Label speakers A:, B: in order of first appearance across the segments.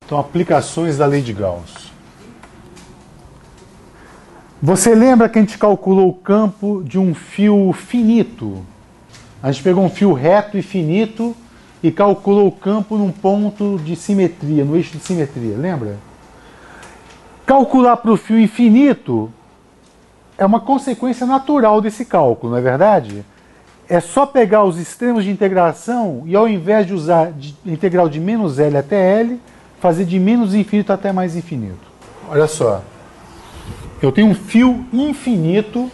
A: Então, aplicações da lei de Gauss. Você lembra que a gente calculou o campo de um fio finito? A gente pegou um fio reto e finito e calculou o campo num ponto de simetria, no eixo de simetria, lembra? Calcular para o fio infinito é uma consequência natural desse cálculo, não é verdade? É só pegar os extremos de integração e, ao invés de usar integral de menos L até L, fazer de menos infinito até mais infinito. Olha só. Eu tenho um fio infinito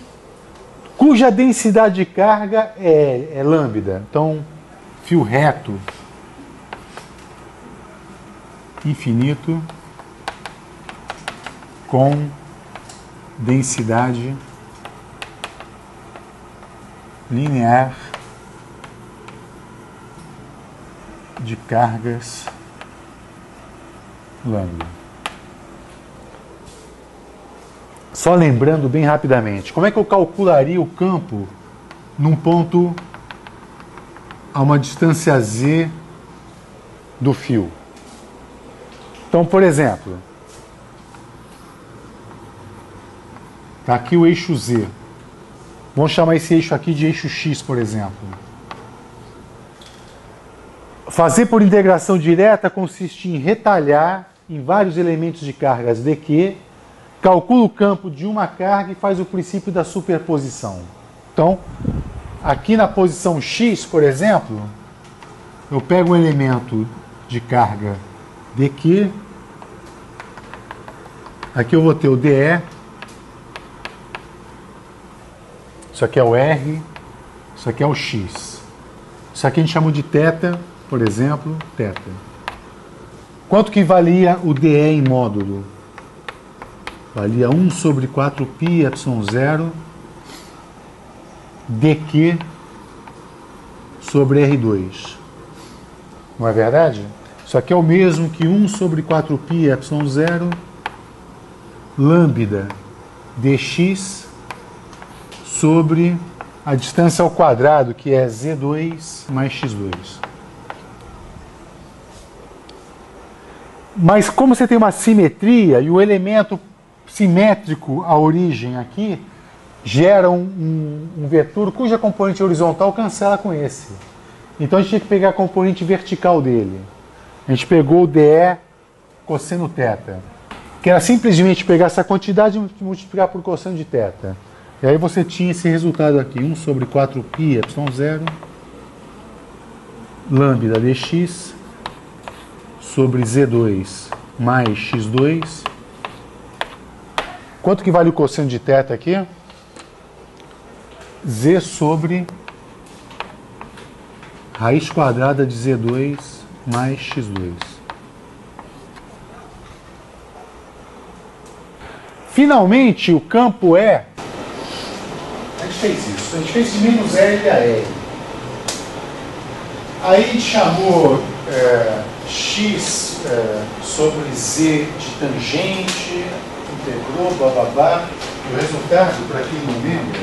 A: cuja densidade de carga é lambda. Então, fio reto infinito com densidade linear de cargas lambda. Só lembrando bem rapidamente, como é que eu calcularia o campo num ponto a uma distância z do fio? Então, por exemplo, está aqui o eixo z. Vamos chamar esse eixo aqui de eixo x, por exemplo. Fazer por integração direta consiste em retalhar em vários elementos de cargas dq, calcula o campo de uma carga e faz o princípio da superposição. Então, aqui na posição x, por exemplo, eu pego um elemento de carga dq, aqui eu vou ter o dE, isso aqui é o R, isso aqui é o x. Isso aqui a gente chama de θ, por exemplo, θ. Quanto que valia o dE em módulo? Valia 1 sobre 4π ε0 dq sobre R2. Não é verdade? Isso aqui é o mesmo que 1 sobre 4π ε0 lambda dx sobre a distância ao quadrado, que é z2 mais x2. Mas como você tem uma simetria e o elemento simétrico à origem aqui gera um vetor cuja componente horizontal cancela com esse. Então a gente tinha que pegar a componente vertical dele. A gente pegou o dE cosseno θ, que era simplesmente pegar essa quantidade e multiplicar por cosseno de θ. E aí você tinha esse resultado aqui, 1 sobre 4π ε0 lambda dx sobre z2 mais x2. Quanto que vale o cosseno de θ aqui? Z sobre raiz quadrada de z2 mais x2. Finalmente, o campo é... A gente fez isso. A gente fez de menos L a L. Aí a gente chamou x sobre z de tangente, integrou, blá blá blá. E o resultado, para quem não lembra,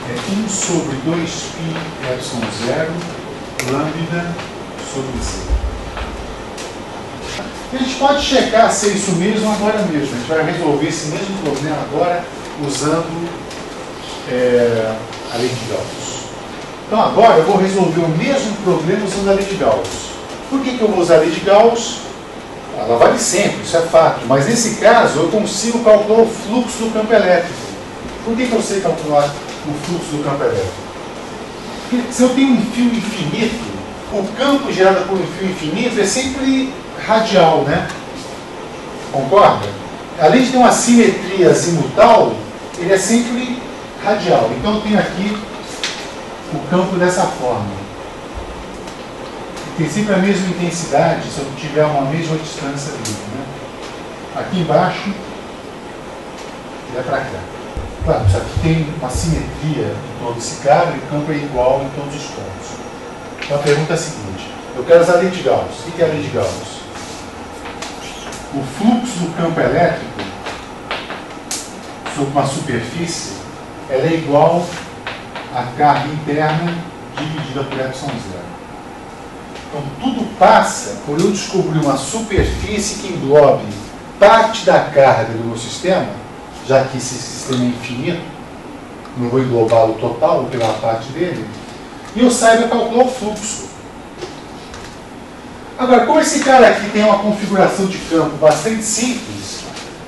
A: é 1 sobre 2π ε0 lambda sobre z. A gente pode checar se é isso mesmo agora mesmo. A gente vai resolver esse mesmo problema agora usando a lei de Gauss. Então agora eu vou resolver o mesmo problema usando a lei de Gauss. Por que eu vou usar a lei de Gauss? Ela vale sempre, isso é fato. Mas nesse caso eu consigo calcular o fluxo do campo elétrico. Por que eu sei calcular o fluxo do campo elétrico? Porque se eu tenho um fio infinito, o campo gerado por um fio infinito é sempre radial, né? Concorda? Além de ter uma simetria azimutal, ele é sempre radial. Então eu tenho aqui o campo dessa forma. Tem sempre a mesma intensidade se eu tiver uma mesma distância dele, né? Aqui embaixo e é para cá. Claro, isso aqui tem uma simetria em todo esse cara e o campo é igual em todos os pontos. Então a pergunta é a seguinte: eu quero usar a lei de Gauss. O que é a lei de Gauss? o fluxo do campo elétrico sobre uma superfície ela é igual à carga interna dividida por epsilon zero. Então, tudo passa por eu descobrir uma superfície que englobe parte da carga do meu sistema, já que esse sistema é infinito, não vou englobá-lo total, vou pegar uma parte dele, e eu saiba calcular o fluxo. Agora, como esse cara aqui tem uma configuração de campo bastante simples,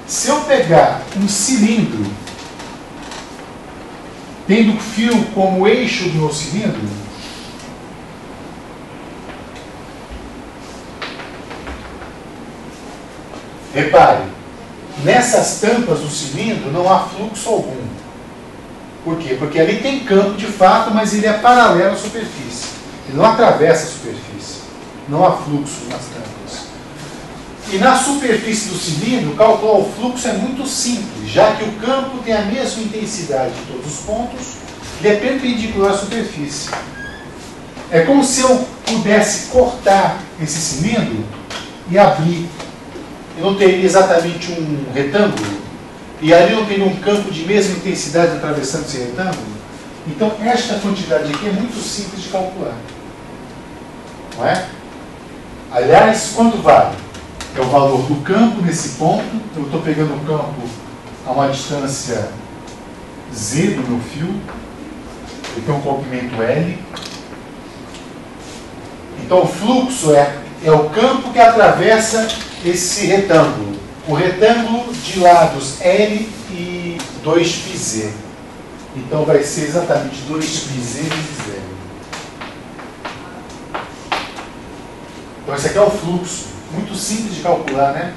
A: se eu pegar um cilindro, tendo o fio como eixo do meu cilindro, repare, nessas tampas do cilindro não há fluxo algum. Por quê? Porque ali tem campo de fato, mas ele é paralelo à superfície. Ele não atravessa a superfície. Não há fluxo nas tampas. E na superfície do cilindro, calcular o fluxo é muito simples, já que o campo tem a mesma intensidade em todos os pontos, ele é perpendicular à superfície. É como se eu pudesse cortar esse cilindro e abrir. Eu não teria exatamente um retângulo, e ali eu tenho um campo de mesma intensidade atravessando esse retângulo. Então, esta quantidade aqui é muito simples de calcular. Não é? Aliás, quanto vale? É o valor do campo nesse ponto. Eu estou pegando o campo a uma distância Z do meu fio. Ele tem um comprimento L. Então, o fluxo é o campo que atravessa esse retângulo. O retângulo de lados L e 2πz. Então, vai ser exatamente 2πz vezes L. Então, esse aqui é o fluxo. Muito simples de calcular, né?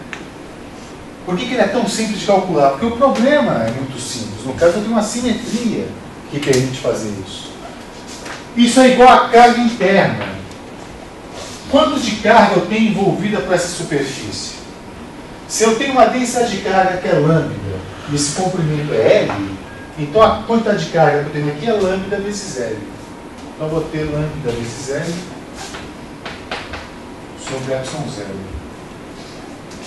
A: Por que ele é tão simples de calcular? Porque o problema é muito simples. No caso, eu tenho uma simetria que permite fazer isso. Isso é igual à carga interna. Quanto de carga eu tenho envolvida por essa superfície? Se eu tenho uma densidade de carga que é lambda, e esse comprimento é L, então a quantidade de carga que eu tenho aqui é lambda vezes L. Então eu vou ter lambda vezes L sobre epsilon zero.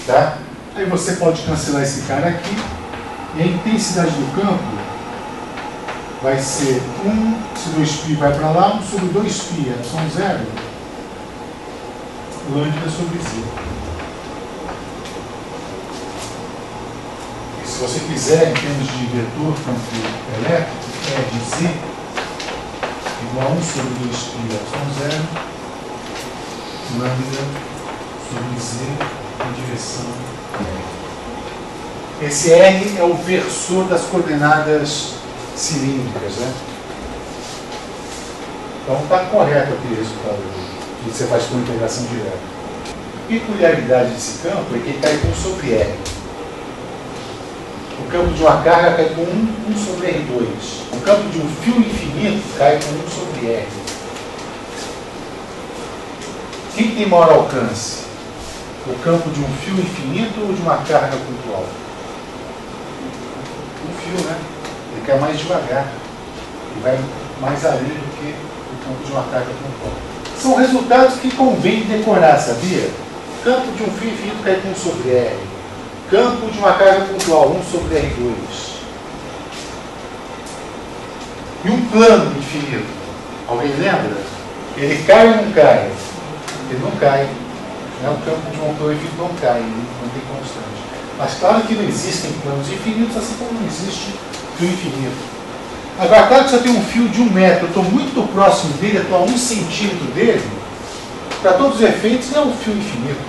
A: Tá? Aí você pode cancelar esse cara aqui, e a intensidade do campo vai ser 1, se 2π vai para lá, 1 sobre 2π, epsilon zero, lambda sobre z. E se você quiser, em termos de vetor campo elétrico, é de z igual a 1 sobre 2π, epsilon zero, lambda sobre z em direção R. Esse R é o versor das coordenadas cilíndricas, né? Então está correto aquele resultado que você faz com integração direta. A peculiaridade desse campo é que ele cai com 1 sobre R. O campo de uma carga cai com 1 sobre R2. O campo de um fio infinito cai com 1 sobre R. Quem tem maior alcance? O campo de um fio infinito ou de uma carga pontual? Um fio, né? Ele cai mais devagar. Ele vai mais além do que o campo de uma carga pontual. São resultados que convém decorar, sabia? Campo de um fio infinito cai com 1 sobre R. Campo de uma carga pontual, 1 sobre R2. E um plano infinito? Alguém lembra? Ele cai ou não cai? Ele não cai. O campo de um plano infinito não cai, ele mantém constante. Mas claro que não existem planos infinitos, assim como não existe fio infinito. Agora, claro que se eu tenho um fio de 1 metro, eu estou muito próximo dele, eu estou a 1 centímetro dele, para todos os efeitos, não é um fio infinito.